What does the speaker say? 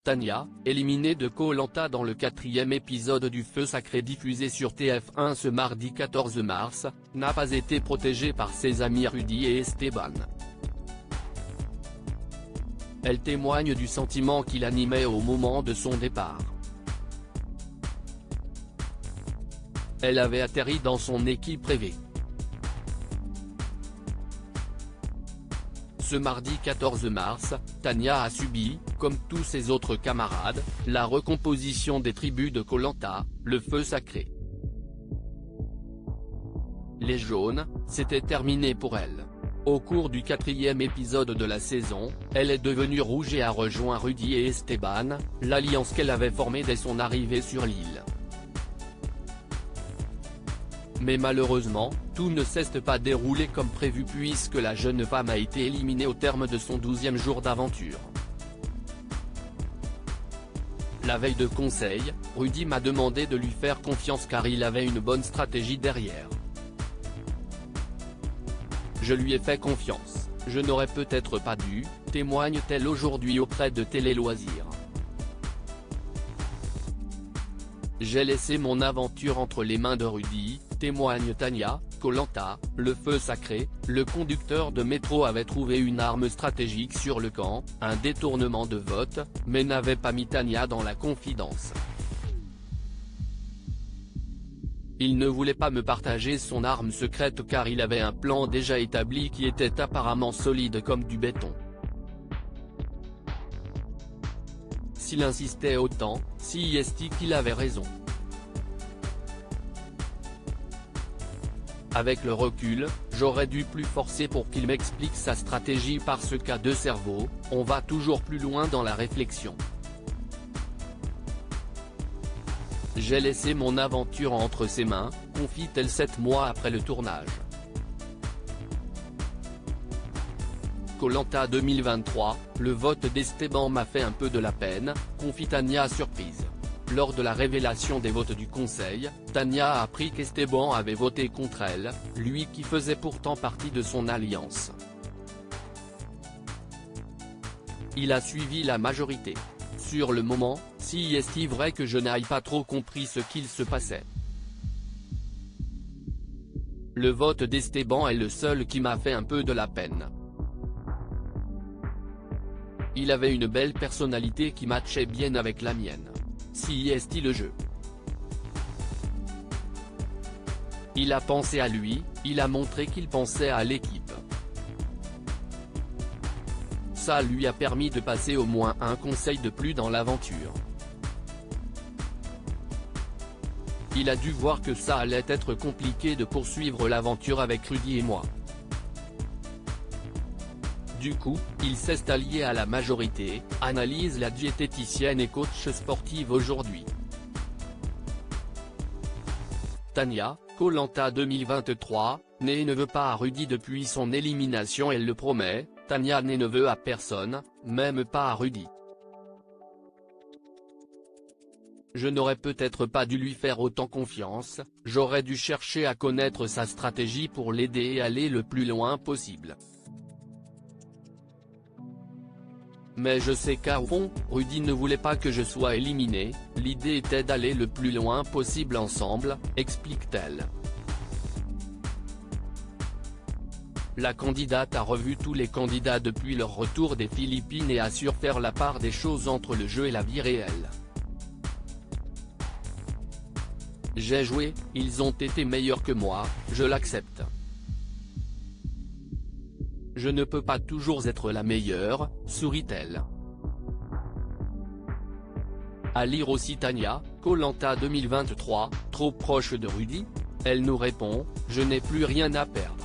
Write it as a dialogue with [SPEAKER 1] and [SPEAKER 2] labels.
[SPEAKER 1] Tania, éliminée de Koh-Lanta dans le 4e épisode du Feu Sacré diffusé sur TF1 ce mardi 14 mars, n'a pas été protégée par ses amis Rudy et Esteban. Elle témoigne du sentiment qui l'animait au moment de son départ. Elle avait atterri dans son équipe rêvée. Ce mardi 14 mars, Tania a subi, comme tous ses autres camarades, la recomposition des tribus de Koh-Lanta, le Feu Sacré. Les jaunes, c'était terminé pour elle. Au cours du 4e épisode de la saison, elle est devenue rouge et a rejoint Rudy et Esteban, l'alliance qu'elle avait formée dès son arrivée sur l'île. Mais malheureusement, tout ne s'est pas déroulé comme prévu puisque la jeune femme a été éliminée au terme de son 12e jour d'aventure. La veille de conseil, Rudy m'a demandé de lui faire confiance car il avait une bonne stratégie derrière. Je lui ai fait confiance, je n'aurais peut-être pas dû, témoigne-t-elle aujourd'hui auprès de Télé Loisirs. J'ai laissé mon aventure entre les mains de Rudy, témoigne Tania. Koh-Lanta, le Feu Sacré, le conducteur de métro avait trouvé une arme stratégique sur le camp, un détournement de vote, mais n'avait pas mis Tania dans la confidence. Il ne voulait pas me partager son arme secrète car il avait un plan déjà établi qui était apparemment solide comme du béton. S'il insistait autant, si est qu'il avait raison. Avec le recul, j'aurais dû plus forcer pour qu'il m'explique sa stratégie parce qu'à deux cerveaux, on va toujours plus loin dans la réflexion. J'ai laissé mon aventure entre ses mains, confie-t-elle 7 mois après le tournage. Koh-Lanta 2023, le vote d'Esteban m'a fait un peu de la peine, confie Tania surprise. Lors de la révélation des votes du conseil, Tania a appris qu'Esteban avait voté contre elle, lui qui faisait pourtant partie de son alliance. Il a suivi la majorité. Sur le moment, si est-il vrai que je n'aille pas trop compris ce qu'il se passait. Le vote d'Esteban est le seul qui m'a fait un peu de la peine. Il avait une belle personnalité qui matchait bien avec la mienne. Si est-il le jeu. Il a pensé à lui, il a montré qu'il pensait à l'équipe. Ça lui a permis de passer au moins un conseil de plus dans l'aventure. Il a dû voir que ça allait être compliqué de poursuivre l'aventure avec Rudy et moi. Du coup, il s'est allié à la majorité, analyse la diététicienne et coach sportive aujourd'hui. Tania, Koh-Lanta 2023, ne veut pas à Rudy depuis son élimination, elle le promet. Tania ne veut à personne, même pas à Rudy. Je n'aurais peut-être pas dû lui faire autant confiance, j'aurais dû chercher à connaître sa stratégie pour l'aider et aller le plus loin possible. Mais je sais qu'au fond, Rudy ne voulait pas que je sois éliminé, l'idée était d'aller le plus loin possible ensemble, explique-t-elle. La candidate a revu tous les candidats depuis leur retour des Philippines et assure faire la part des choses entre le jeu et la vie réelle. J'ai joué, ils ont été meilleurs que moi, je l'accepte. Je ne peux pas toujours être la meilleure, sourit-elle. À lire aussi Tania, Koh-Lanta 2023, trop proche de Rudy ? Elle nous répond, je n'ai plus rien à perdre.